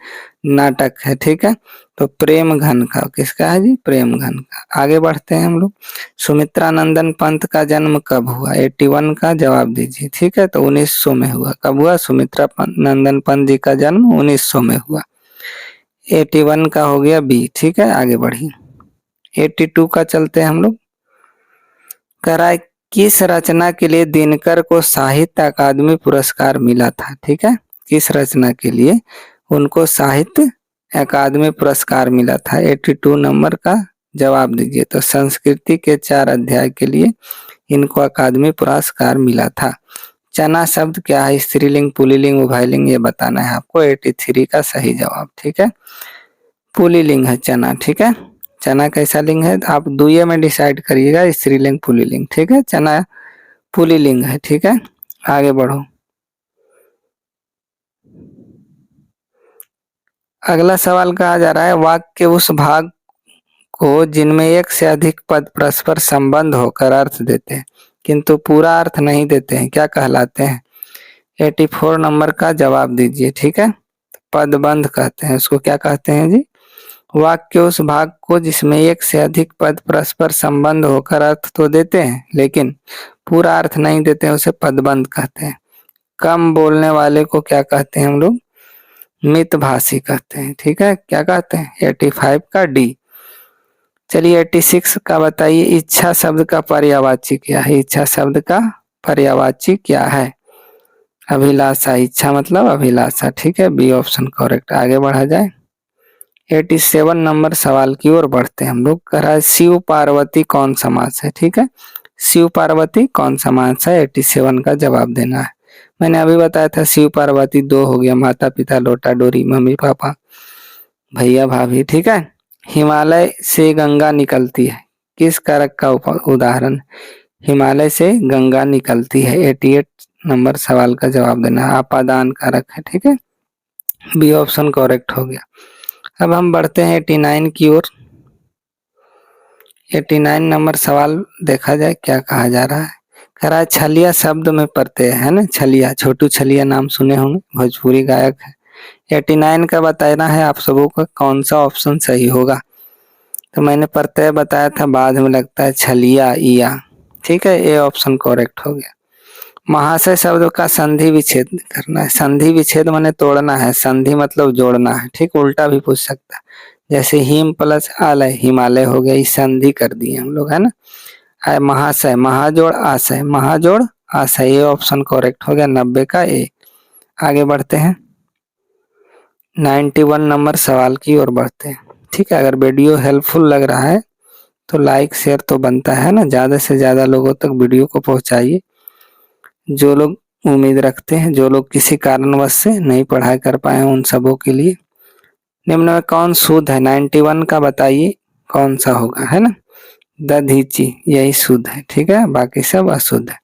नाटक है। ठीक है, तो प्रेम घन का, किसका है जी, प्रेम घन का। आगे बढ़ते हैं हम लोग। सुमित्रा नंदन पंत का जन्म कब हुआ, 81 का जवाब दीजिए। ठीक है, तो 1900 में हुआ। कब हुआ, सुमित्रा नंदन पंत जी का जन्म 1900 में हुआ। 81 का हो गया बी। ठीक है, आगे बढ़िए। 82 का चलते हैं हम लोग। कह रहा है किस रचना के लिए दिनकर को साहित्य अकादमी पुरस्कार मिला था। ठीक है, किस रचना के लिए उनको साहित्य अकादमी पुरस्कार मिला था। 82 नंबर का जवाब दीजिए। तो संस्कृति के 4 अध्याय के लिए इनको अकादमी पुरस्कार मिला था। चना शब्द क्या है, स्त्रीलिंग पुल्लिंग उभयलिंग, ये बताना है आपको। 83 का सही जवाब। ठीक है, पुल्लिंग है चना। ठीक है, चना कैसा लिंग है आप दुइये में डिसाइड करिएगा, स्त्रीलिंग पुल्लिंग। ठीक है, चना पुल्लिंग है। ठीक है, आगे बढ़ो। अगला सवाल कहा जा रहा है वाक्य के उस भाग को जिनमें एक से अधिक पद परस्पर संबंध होकर अर्थ देते हैं किंतु पूरा अर्थ नहीं देते हैं, क्या कहलाते हैं। 84 नंबर का जवाब दीजिए। ठीक है, पदबंध कहते हैं उसको। क्या कहते हैं जी, वाक्य के उस भाग को जिसमें एक से अधिक पद परस्पर संबंध होकर अर्थ तो देते हैं लेकिन पूरा अर्थ नहीं देते हैं, उसे पदबंध कहते हैं। कम बोलने वाले को क्या कहते हैं हम लोग, मितभाषी कहते हैं। ठीक है, क्या कहते हैं, 85 का डी। चलिए 86 का बताइए, इच्छा शब्द का पर्यायवाची क्या है, इच्छा शब्द का पर्यायवाची क्या है। अभिलाषा, इच्छा मतलब अभिलाषा। ठीक है, बी ऑप्शन करेक्ट। आगे बढ़ा जाए। 87 नंबर सवाल की ओर बढ़ते हैं हम लोग। कह रहा है शिव पार्वती कौन समास है। ठीक है, शिव पार्वती कौन समास है, 87 का जवाब देना है। मैंने अभी बताया था शिव पार्वती 2 हो गया, माता पिता लोटा डोरी मम्मी पापा भैया भाभी। ठीक है, हिमालय से गंगा निकलती है, किस कारक का उदाहरण, हिमालय से गंगा निकलती है। 88 नंबर सवाल का जवाब देना है, आपादान कारक है। ठीक है, बी ऑप्शन करेक्ट हो गया। अब हम बढ़ते हैं 89 की ओर। 89 नंबर सवाल देखा जाए क्या कहा जा रहा है। कह रहा है छलिया शब्द में प्रत्यय है ना, छलिया, छोटू छलिया नाम सुने होंगे, भोजपुरी गायक है। 89 का बताना है आप सबों का कौन सा ऑप्शन सही होगा। तो मैंने प्रत्यय बताया था, बाद में लगता है छलिया इया। ठीक है, ए ऑप्शन करेक्ट हो गया। महाशय शब्द का संधि विच्छेद करना है, संधि विच्छेद माने तोड़ना है, संधि मतलब जोड़ना है। ठीक, उल्टा भी पूछ सकता है, जैसे हिम प्लस आलय हिमालय हो गया, इस संधि कर दिए हम लोग, है ना। आय महाशय, महाजोड़ आशय, महाजोड़ आशय, ये ऑप्शन करेक्ट हो गया, 90 का ए। आगे बढ़ते हैं 91 नंबर सवाल की ओर बढ़ते हैं। ठीक है, अगर वीडियो हेल्पफुल लग रहा है तो लाइक शेयर तो बनता है ना, ज्यादा से ज्यादा लोगों तक वीडियो को पहुंचाइए। जो लोग उम्मीद रखते हैं, जो लोग किसी कारणवश से नहीं पढ़ाई कर पाए उन सबों के लिए। निम्न में कौन शुद्ध है, 91 का बताइए कौन सा होगा, है ना। दधीची यही शुद्ध है। ठीक है, बाकी सब अशुद्ध है।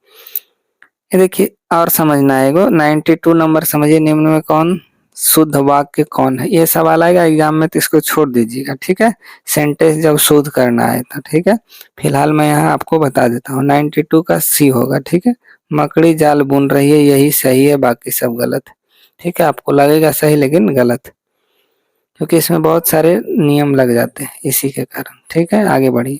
ये देखिए और समझना आएगा। 92 नंबर समझिए, निम्न में कौन शुद्ध वाक्य कौन है, ये सवाल आएगा एग्जाम में तो इसको छोड़ दीजिएगा। ठीक है, सेंटेंस जब शुद्ध करना है तो। ठीक है, फिलहाल मैं यहाँ आपको बता देता हूँ। 92 का सी होगा। ठीक है, मकड़ी जाल बुन रही है, यही सही है, बाकी सब गलत है। ठीक है, आपको लगेगा सही लेकिन गलत, क्योंकि इसमें बहुत सारे नियम लग जाते हैं इसी के कारण। ठीक है, आगे बढ़िए।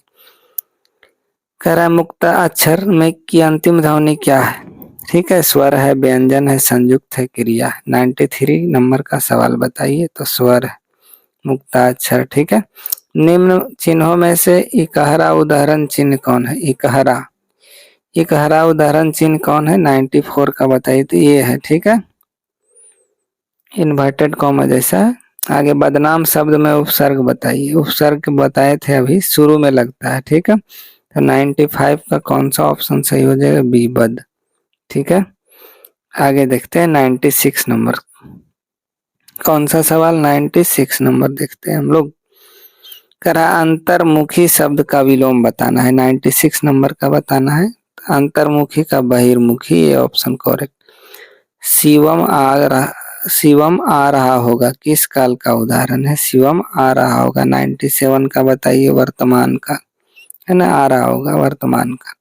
कह रहा है मुक्ता अक्षर में की अंतिम ध्वनि क्या है। ठीक है, स्वर है, व्यंजन है, संयुक्त है, क्रिया है। 93 नंबर का सवाल बताइए, तो स्वर है, मुक्ताक्षर। ठीक है, निम्न चिन्हों में से इकहरा उदाहरण चिन्ह कौन है, इकहरा, इकहरा उदाहरण चिन्ह कौन है, 94 का बताइए, तो ये है। ठीक है, इन्वर्टेड कॉमा जैसा है। आगे बदनाम शब्द में उपसर्ग बताइए, उपसर्ग बताए थे अभी, शुरू में लगता है। ठीक है, तो 95 का कौन सा ऑप्शन सही हो जाएगा, बी बद। ठीक है, आगे देखते हैं 96 नंबर, कौन सा सवाल, 96 नंबर देखते हैं हम लोग। करा अंतर्मुखी शब्द का विलोम बताना है, 96 नंबर का बताना है। अंतर्मुखी का बहिर्मुखी, ये ऑप्शन करेक्ट। शिवम आ रहा होगा, किस काल का उदाहरण है, शिवम आ रहा होगा। 97 का बताइए, वर्तमान का, है ना, आ रहा होगा वर्तमान का।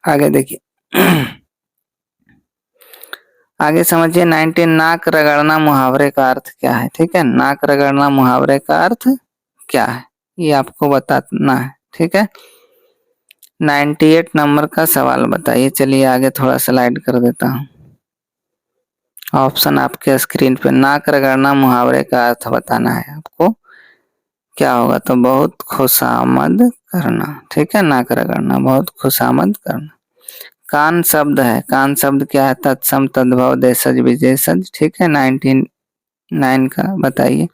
आगे देखिए आगे समझिए 19 नाक रगड़ना मुहावरे का अर्थ क्या है। ठीक है, नाक रगड़ना मुहावरे का अर्थ क्या है ये आपको बताना है। ठीक है, 98 नंबर का सवाल बताइए। चलिए आगे थोड़ा स्लाइड कर देता हूँ। ऑप्शन आपके स्क्रीन पे, नाक रगड़ना मुहावरे का अर्थ बताना है आपको, क्या होगा? तो बहुत खुशामद करना। ठीक है, नाक रगड़ना बहुत खुशामद करना। कान शब्द है, कान शब्द क्या है? तत्सम तद्भव देशज विशेषज। ठीक है, 99 का बताइए।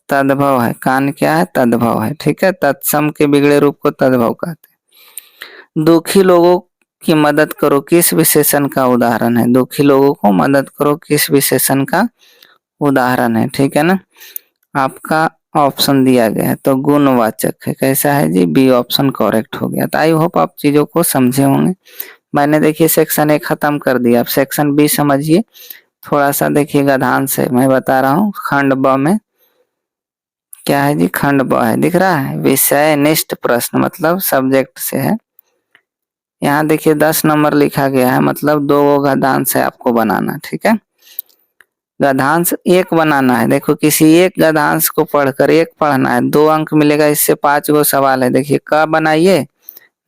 तद्भव है, कान क्या है? तद्भव है। ठीक है, तत्सम के बिगड़े रूप को तद्भव कहते हैं। दुखी लोगों की मदद करो किस विशेषण का उदाहरण है? दुखी लोगों को मदद करो किस विशेषण का उदाहरण है? ठीक है ना, आपका ऑप्शन दिया गया है तो गुणवाचक है। कैसा है जी? बी ऑप्शन करेक्ट हो गया। तो आई होप आप चीजों को समझे होंगे। मैंने देखिए सेक्शन 1 खत्म कर दिया, अब सेक्शन बी समझिए। थोड़ा सा देखिएगा ध्यान से, मैं बता रहा हूँ। खंड ब में क्या है जी? खंड ब है, दिख रहा है? विषय निष्ठ प्रश्न मतलब सब्जेक्ट से है। यहाँ देखिए 10 नंबर लिखा गया है, मतलब 2 गद्यांश है आपको बनाना। ठीक है, गद्यांश एक बनाना है। देखो किसी एक गद्यांश को पढ़कर एक पढ़ना है, 2 अंक मिलेगा। इससे 5 गो सवाल है। देखिए क बनाइए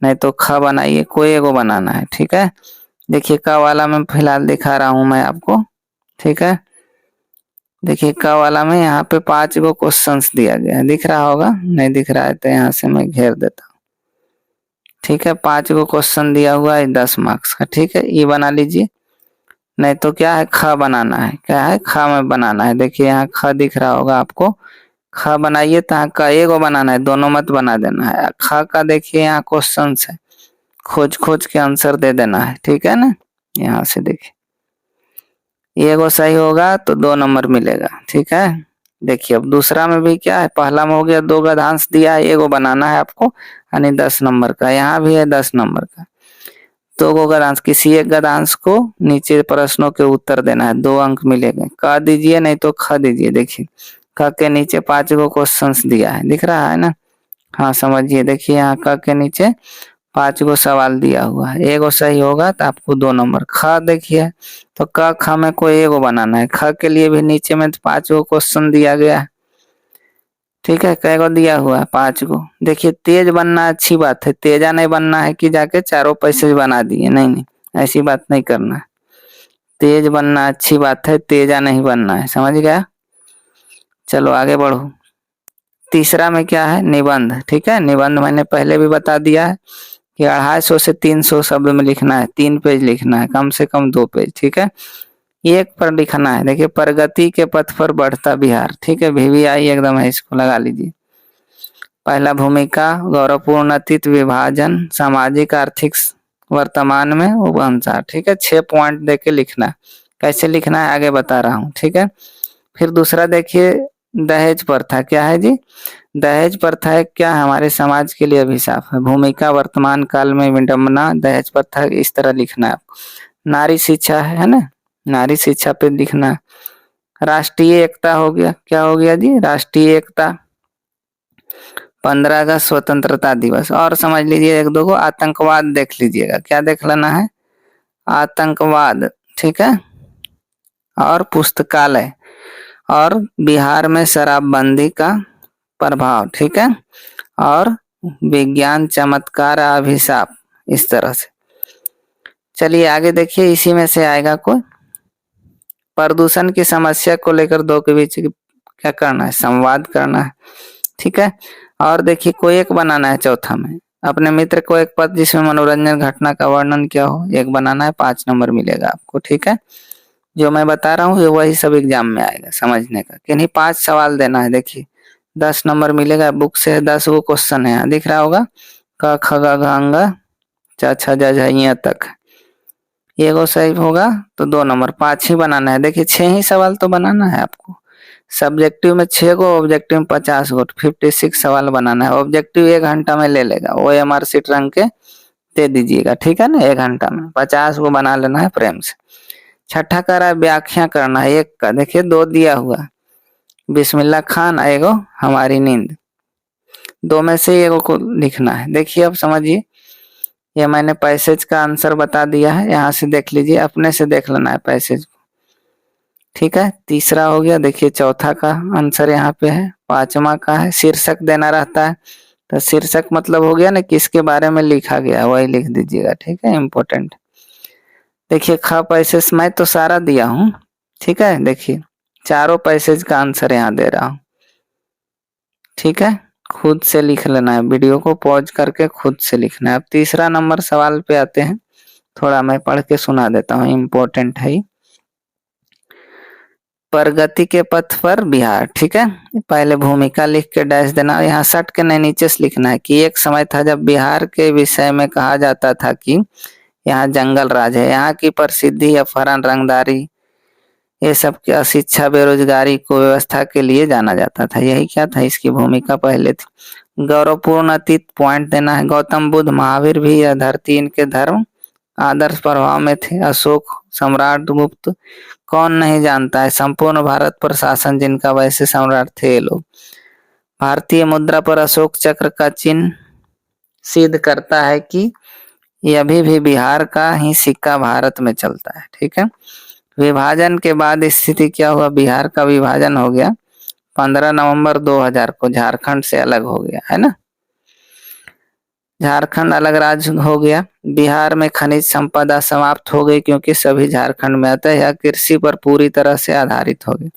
नहीं तो ख बनाइए, कोई एगो बनाना है। ठीक है, देखिए क वाला में फिलहाल दिखा रहा हूं मैं आपको। ठीक है, देखिए क वाला में यहाँ पे 5 गो क्वेश्चंस दिया गया है, दिख रहा होगा? नहीं दिख रहा है तो यहाँ से मैं घेर देता हूँ। ठीक है, 5 गो क्वेश्चन दिया हुआ है 10 मार्क्स का। ठीक है, ये बना लीजिए। नहीं तो क्या है? ख बनाना है। क्या है? ख में बनाना है। देखिए यहाँ ख दिख रहा होगा आपको, ख बनाइए। तो यहाँ का एगो बनाना है, दोनों मत बना देना है। ख का देखिए यहाँ क्वेश्चन है, खोज खोज के आंसर दे देना है। ठीक है ना, यहाँ से देखिए एगो सही होगा तो 2 नंबर मिलेगा। ठीक है, देखिए अब दूसरा में भी क्या है? पहला में हो गया 2 गद्यांश दिया है, एगो बनाना है आपको, यानी 10 नंबर का। यहाँ भी है 10 नंबर का। 2 गो गद्यांश, किसी एक गद्यांश को नीचे प्रश्नों के उत्तर देना है, 2 अंक मिलेंगे। क दीजिए नहीं तो ख दीजिए। देखिए क के नीचे 5 गो क्वेश्चंस दिया है, दिख रहा है ना? हाँ समझिए, देखिए यहाँ क के नीचे 5 गो सवाल दिया हुआ है, एगो सही होगा तो आपको 2 नंबर। ख देखिए तो क ख में कोई एगो बनाना है। ख के लिए भी नीचे में 5 गो क्वेश्चन दिया गया है। ठीक है, कई गो दिया हुआ है? 5 गो। देखिए तेज बनना अच्छी बात है, तेजा नहीं बनना है कि जाके चारों पैसेज बना दिए। नहीं नहीं, ऐसी बात नहीं करना है। तेज बनना अच्छी बात है, तेजा नहीं बनना है, समझ गया? चलो आगे बढ़ो। तीसरा में क्या है? निबंध। ठीक है, निबंध मैंने पहले भी बता दिया है कि 250 से 300 शब्द में लिखना है, 3 पेज लिखना है, कम से कम 2 पेज। ठीक है, एक पर लिखना है। देखिए प्रगति के पथ पर बढ़ता बिहार। ठीक है, VVI एकदम है, इसको लगा लीजिए। पहला भूमिका, गौरवपूर्ण अतीत, विभाजन, सामाजिक आर्थिक वर्तमान में उभनसार। ठीक है, 6 पॉइंट देके लिखना है। कैसे लिखना है आगे बता रहा हूँ। ठीक है, फिर दूसरा देखिए दहेज प्रथा। क्या है जी? दहेज प्रथा है क्या? हमारे समाज के लिए अभिशाप है। भूमिका, वर्तमान काल में विडंबना, दहेज प्रथा, इस तरह लिखना है आपको। नारी शिक्षा है ना, नारी शिक्षा पे लिखना। राष्ट्रीय एकता हो गया, क्या हो गया जी? राष्ट्रीय एकता। 15 अगस्त स्वतंत्रता दिवस। और समझ लीजिए 1-2 को। आतंकवाद देख लीजिएगा, क्या देख लेना है? आतंकवाद। ठीक है, और पुस्तकालय, और बिहार में शराबबंदी का प्रभाव। ठीक है, और विज्ञान चमत्कार अभिशाप, इस तरह से। चलिए आगे देखिए, इसी में से आएगा कोई। प्रदूषण की समस्या को लेकर 2 के बीच क्या करना है? संवाद करना है। ठीक है, और देखिए कोई एक बनाना है। चौथा में अपने मित्र को एक पत्र जिसमें मनोरंजन घटना का वर्णन क्या हो, एक बनाना है, 5 नंबर मिलेगा आपको। ठीक है, जो मैं बता रहा हूँ वही सब एग्जाम में आएगा समझने का। किन्हीं 5 सवाल देना है। देखिए 10 नंबर मिलेगा, बुक से 10 गो क्वेश्चन है, दिख रहा होगा? क ख ग घ अंग च छ ज झ ञ तक। एगो सही होगा तो 2 नंबर। 5 ही बनाना है। देखिए 6 ही सवाल तो बनाना है आपको। सब्जेक्टिव में 6 गो, ऑब्जेक्टिव में 50 गो, 56 सवाल बनाना है। ऑब्जेक्टिव 1 घंटा में ले लेगा, OMR शीट रंग के दे दीजिएगा। ठीक है ना, 1 घंटा में 50 गो बना लेना है प्रेम से। छठा कह रहा है व्याख्या करना है 1 का। देखिए 2 दिया हुआ, बिस्मिल्लाह खान, एगो हमारी नींद। 2 में से एगो को लिखना है। देखिए अब समझिए, ये मैंने पैसेज का आंसर बता दिया है, यहाँ से देख लीजिए, अपने से देख लेना है पैसेज को। ठीक है, तीसरा हो गया। देखिए चौथा का आंसर यहाँ पे है। पांचवा का है शीर्षक देना रहता है, तो शीर्षक मतलब हो गया ना किसके बारे में लिखा गया, वही लिख दीजिएगा। ठीक है, इम्पोर्टेंट। देखिए ख पैसेज मैं तो सारा दिया हूँ, ठीक है। देखिए चारों पैसेज का आंसर यहाँ दे रहा हूँ, ठीक है। खुद से लिख लेना है, वीडियो को पॉज करके खुद से लिखना है। अब तीसरा नंबर सवाल पे आते हैं, थोड़ा मैं पढ़ के सुना देता हूँ, इम्पोर्टेंट है। प्रगति के पथ पर बिहार, ठीक है। पहले भूमिका लिख के डैश देना, यहाँ सट के नहीं नीचे से लिखना है कि एक समय था जब बिहार के विषय में कहा जाता था कि यहाँ जंगल राज है, यहाँ की प्रसिद्धि अपहरण, रंगदारी, ये सब की अशिक्षा, बेरोजगारी को व्यवस्था के लिए जाना जाता था। यही क्या था, इसकी भूमिका पहले थी। गौरवपूर्ण अतीत पॉइंट देना है। गौतम बुद्ध, महावीर भी यह धरती इनके धर्म आदर्श प्रभाव में थे। अशोक, सम्राट गुप्त, कौन नहीं जानता है। संपूर्ण भारत पर शासन जिनका, वैसे सम्राट थे ये लोग। भारतीय मुद्रा पर अशोक चक्र का चिन्ह सिद्ध करता है कि ये अभी भी बिहार का ही सिक्का भारत में चलता है, ठीक है। विभाजन के बाद स्थिति क्या हुआ, बिहार का विभाजन हो गया 15 नवंबर 2000 को, झारखंड से अलग हो गया, है ना। झारखंड अलग राज्य हो गया। बिहार में खनिज संपदा समाप्त हो गई क्योंकि सभी झारखंड में आता है। यह कृषि पर पूरी तरह से आधारित हो गई।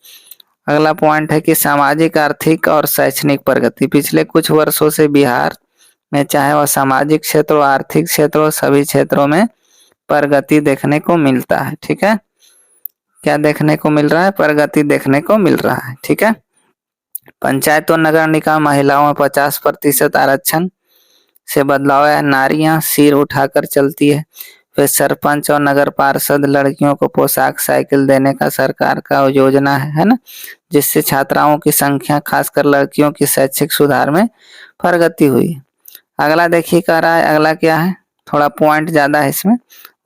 अगला पॉइंट है कि सामाजिक, आर्थिक और शैक्षणिक प्रगति। पिछले कुछ वर्षों से बिहार में चाहे वह सामाजिक क्षेत्र हो, आर्थिक क्षेत्र हो, सभी क्षेत्रों में प्रगति देखने को मिलता है, ठीक है। क्या देखने को मिल रहा है, प्रगति देखने को मिल रहा है, ठीक है। पंचायत और नगर निकाय महिलाओं में 50% आरक्षण से बदलाव है। नारियां सिर उठाकर चलती है। फिर सरपंच और नगर पार्षद लड़कियों को पोशाक साइकिल देने का सरकार का योजना है ना, जिससे छात्राओं की संख्या खासकर लड़कियों की शैक्षिक सुधार में प्रगति हुई। अगला देखिए कह रहा है, अगला क्या है, थोड़ा पॉइंट ज्यादा है इसमें।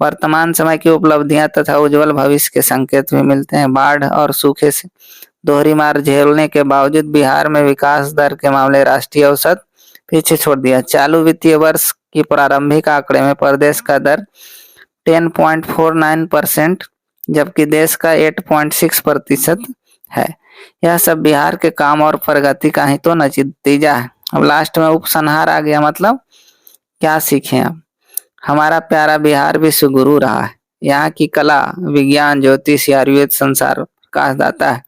वर्तमान समय की उपलब्धियां तथा उज्जवल भविष्य के संकेत भी मिलते हैं। बाढ़ और सूखे से दोहरी मार झेलने के बावजूद बिहार में विकास दर के मामले राष्ट्रीय औसत पीछे छोड़ दिया। चालू वित्तीय वर्ष की प्रारंभिक आंकड़े में प्रदेश का दर 10.49%, जबकि देश का 8.6% है। यह सब बिहार के काम और प्रगति का ही तो नतीजा है। अब लास्ट में उपसंहार आ गया, मतलब क्या सीखे अब। हमारा प्यारा बिहार विश्व गुरु रहा है। यहाँ की कला, विज्ञान, ज्योतिष, आयुर्वेद संसार प्रकाश दाता है।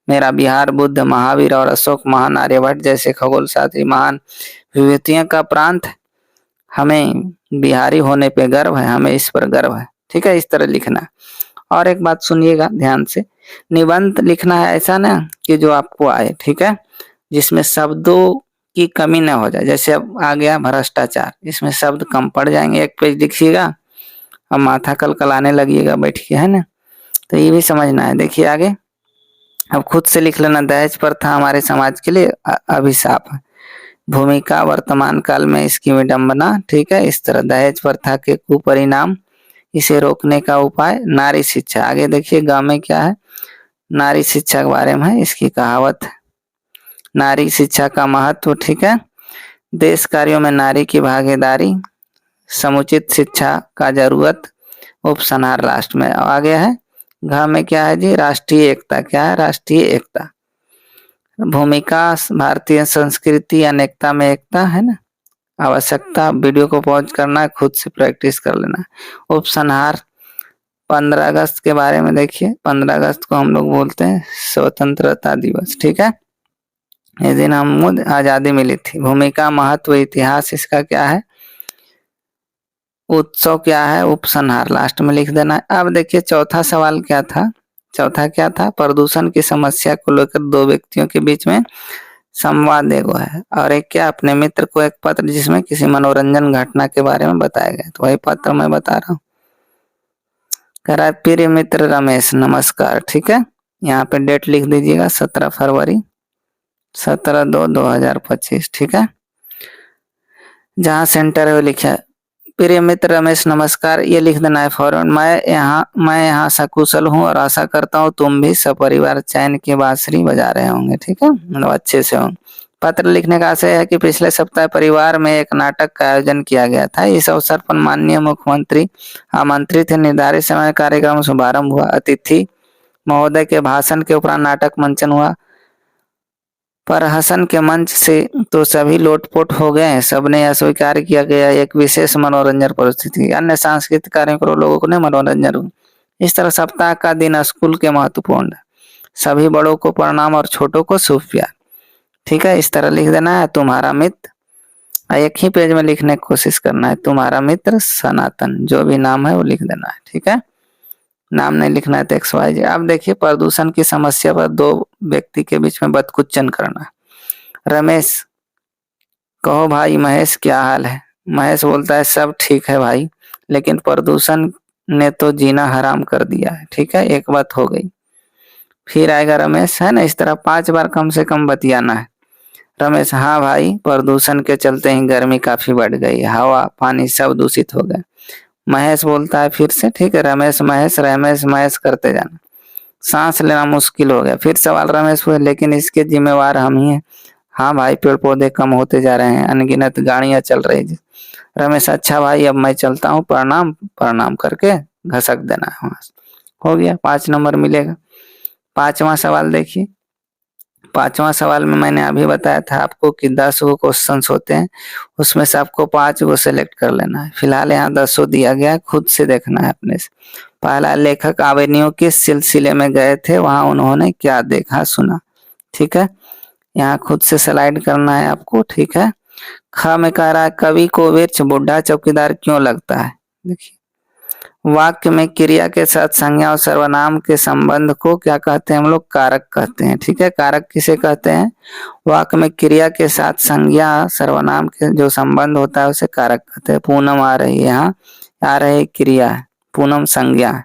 मेरा बिहार बुद्ध, महावीर और अशोक, महान आर्यभट्ट जैसे खगोल शास्त्री, महान विभूतियों का प्रांत है। हमें बिहारी होने पे गर्व है, हमें इस पर गर्व है, ठीक है। इस तरह लिखना। और एक बात सुनिएगा ध्यान से, निबंध लिखना है ऐसा ना कि जो आपको आए, ठीक है, जिसमें शब्दों की कमी ना हो जाए। जैसे अब आ गया भ्रष्टाचार, इसमें शब्द कम पड़ जाएंगे, एक पेज लिखिएगा अब माथा कलकलाने लगिएगा बैठ के, है ना। तो ये भी समझना है। देखिए आगे, अब खुद से लिख लेना। दहेज प्रथा हमारे समाज के लिए अभिशाप है। भूमिका, वर्तमान काल में इसकी विडंबना, ठीक है। इस तरह दहेज प्रथा के कुपरिणाम, इसे रोकने का उपाय, नारी शिक्षा। आगे देखिए गाँव में क्या है, नारी शिक्षा के बारे में है, इसकी कहावत है। नारी शिक्षा का महत्व, ठीक है। देश कार्यों में नारी की भागीदारी, समुचित शिक्षा का जरूरत, उपसंहार लास्ट में। आगे है घ में क्या है जी, राष्ट्रीय एकता। क्या है, राष्ट्रीय एकता। भूमिका, भारतीय संस्कृति, अनेकता में एकता, है ना। आवश्यकता, वीडियो को पॉज करना है, खुद से प्रैक्टिस कर लेना। उपसंहार, 15 अगस्त के बारे में देखिए। 15 अगस्त को हम लोग बोलते हैं स्वतंत्रता दिवस, ठीक है। इस दिन हम आजादी मिली थी। भूमिका, महत्व, इतिहास, इसका क्या है। उत्सव क्या है, उपसंहार लास्ट में लिख देना है। अब देखिए चौथा सवाल क्या था, चौथा क्या था, प्रदूषण की समस्या को लेकर दो व्यक्तियों के बीच में संवाद एगो है, और एक क्या, अपने मित्र को एक पत्र जिसमें किसी मनोरंजन घटना के बारे में बताया गया। तो वही पत्र मैं बता रहा हूँ। कह रहा है, प्रिय मित्र रमेश नमस्कार, ठीक है। यहाँ पे डेट लिख दीजिएगा 17 फरवरी 17/2/2025, ठीक है। जहाँ सेंटर है वो लिखा है। प्रिय मित्र रमेश नमस्कार, ये लिख देना है फौरन। मैं यहाँ सकुशल हूँ और आशा करता हूँ तुम भी सपरिवार चैन की बांसुरी बजा रहे होंगे, ठीक है, मतलब अच्छे से होंगे। पत्र लिखने का आशय है कि पिछले सप्ताह परिवार में एक नाटक का आयोजन किया गया था। इस अवसर पर माननीय मुख्यमंत्री आमंत्रित थे। निर्धारित समय कार्यक्रम शुभारंभ हुआ। अतिथि महोदय के भाषण के उपरांत नाटक मंचन हुआ। पर हसन के मंच से तो सभी लोटपोट हो गए, सबने यह स्वीकार किया गया एक विशेष मनोरंजन परिस्थिति, अन्य सांस्कृतिक कार्यक्रम लोगों को नहीं मनोरंजन हुआ। इस तरह सप्ताह का दिन स्कूल के महत्वपूर्ण है। सभी बड़ों को प्रणाम और छोटों को शुभ प्यार। ठीक है, इस तरह लिख देना है तुम्हारा मित्र, एक ही पेज में लिखने की कोशिश करना है, तुम्हारा मित्र सनातन, जो भी नाम है वो लिख देना है। ठीक है, नाम नहीं लिखना है तो XYZ। अब देखिए प्रदूषण की समस्या पर दो व्यक्ति के बीच में बदकुच्चन करना। रमेश, कहो भाई महेश क्या हाल है? महेश बोलता है सब ठीक है भाई, लेकिन प्रदूषण ने तो जीना हराम कर दिया है। ठीक है, एक बात हो गई। फिर आएगा रमेश, है ना, इस तरह 5 बार कम से कम बतियाना है। रमेश, हाँ भाई, प्रदूषण के चलते ही गर्मी काफी बढ़ गई, हवा पानी सब दूषित हो गए। महेश बोलता है फिर से, ठीक है, रमेश महेश करते जाना, सांस लेना मुश्किल हो गया। फिर सवाल रमेश हुए, लेकिन इसके जिम्मेवार हम ही हैं। हाँ भाई, पेड़ पौधे कम होते जा रहे हैं, अनगिनत गाड़ियां चल रही है। रमेश, अच्छा भाई अब मैं चलता हूँ, प्रणाम। प्रणाम करके घसक देना है वहां से। हो गया, 5 नंबर मिलेगा। 5वां सवाल देखिए। 5वां सवाल में मैंने अभी बताया था आपको कि 10 गो क्वेश्चन होते हैं, उसमें से आपको 5 गो सेलेक्ट कर लेना है। फिलहाल यहाँ 10 दिया गया है, खुद से देखना है अपने से। पहला, लेखक आवनियों के सिलसिले में गए थे, वहां उन्होंने क्या देखा सुना। ठीक है, यहाँ खुद से स्लाइड करना है आपको। ठीक है, ख में कह रहा है कवि को वृक्ष बूढ़ा चौकीदार क्यों लगता है। देखिए, वाक्य में क्रिया के साथ संज्ञा और सर्वनाम के संबंध को क्या कहते हैं हम लोग? कारक कहते हैं। ठीक है, कारक किसे कहते हैं? वाक्य में क्रिया के साथ संज्ञा सर्वनाम के जो संबंध होता है उसे कारक कहते हैं। पूनम आ रही है, यहाँ आ रही क्रिया है, पूनम संज्ञा है।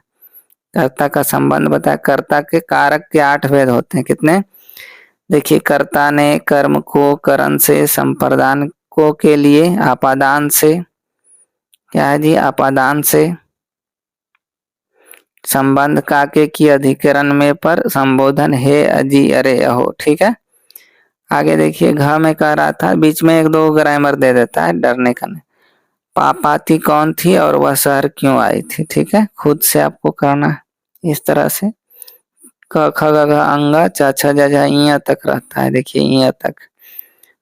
कर्ता का संबंध बताया। कर्ता के कारक के 8 भेद होते हैं। कितने? देखिए, कर्ता ने कर्म को करण से, संप्रदान को के लिए, आपादान से, क्या है जी, आपादान से, संबंध काके की अधिकरण में, पर संबोधन हे अजी अरे अहो। ठीक है, आगे देखिए, घ में कह रहा था, बीच में 1-2 ग्रामर दे देता है डरने का नहीं। पापाती कौन थी और वह शहर क्यों आई थी। ठीक है, खुद से आपको करना है इस तरह से। क ख ग घ अंगा च छ ज झ इया तक रहता है। देखिए, इया तक।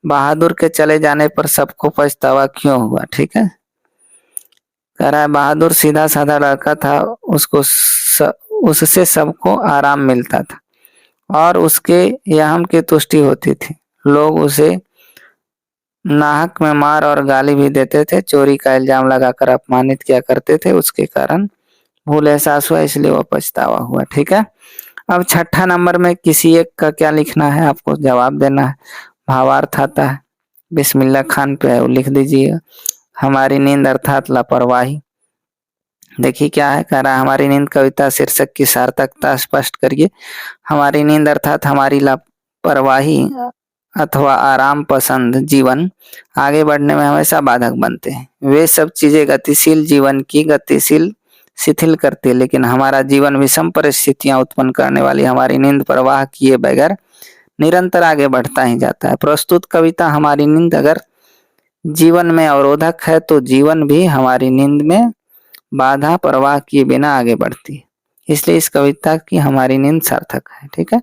बहादुर के चले जाने पर सबको पछतावा क्यों हुआ। ठीक है, कह रहा है बहादुर सीधा साधा लड़का था, उससे सबको आराम मिलता था और उसके यहम की तुष्टि होती थी। लोग उसे नाहक में मार और गाली भी देते थे, चोरी का इल्जाम लगाकर अपमानित किया करते थे, उसके कारण भूल एहसास हुआ, इसलिए वह पछतावा हुआ। ठीक है, अब 6ठा नंबर में किसी एक का क्या लिखना है, आपको जवाब देना है। भावार्थ आता है, बिस्मिल्लाह खान पे है, वो लिख दीजिए। हमारी नींद अर्थात लापरवाही। देखिए क्या है, कह रहा है हमारी नींद कविता शीर्षक की सार्थकता स्पष्ट करिए। हमारी नींद अर्थात हमारी लापरवाही अथवा आराम पसंद जीवन आगे बढ़ने में हमेशा बाधक बनते हैं। वे सब चीजें गतिशील जीवन की गतिशील शिथिल करती है, लेकिन हमारा जीवन विषम परिस्थितियां उत्पन्न करने वाली हमारी नींद परवाह किए बगैर निरंतर आगे बढ़ता ही जाता है। प्रस्तुत कविता हमारी नींद अगर जीवन में अवरोधक है तो जीवन भी हमारी नींद में बाधा परवाह किए बिना आगे बढ़ती है, इसलिए इस कविता की हमारी नींद सार्थक है। ठीक है,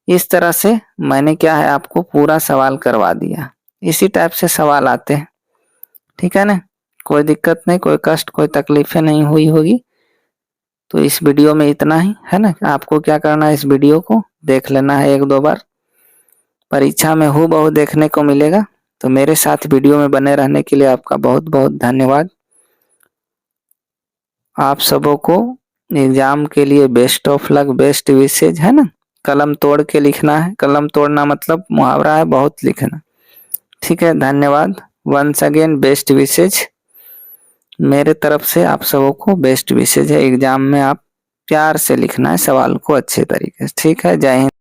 इस तरह से मैंने क्या है आपको पूरा सवाल करवा दिया। इसी टाइप से सवाल आते हैं। ठीक है ना, कोई दिक्कत नहीं, कोई कष्ट, कोई तकलीफें नहीं हुई होगी। तो इस वीडियो में इतना ही है ना। आपको क्या करना है, इस वीडियो को देख लेना है 1-2 बार, परीक्षा में हूबहू देखने को मिलेगा। तो मेरे साथ वीडियो में बने रहने के लिए आपका बहुत बहुत धन्यवाद। आप सबों को एग्जाम के लिए best of luck, best wishes, है ना। कलम तोड़ के लिखना है, कलम तोड़ना मतलब मुहावरा है, बहुत लिखना। ठीक है, धन्यवाद। वंस अगेन बेस्ट विशेज मेरे तरफ से आप सबों को बेस्ट विशेज है। एग्जाम में आप प्यार से लिखना है सवाल को अच्छे तरीके से। ठीक है, जय हिंद।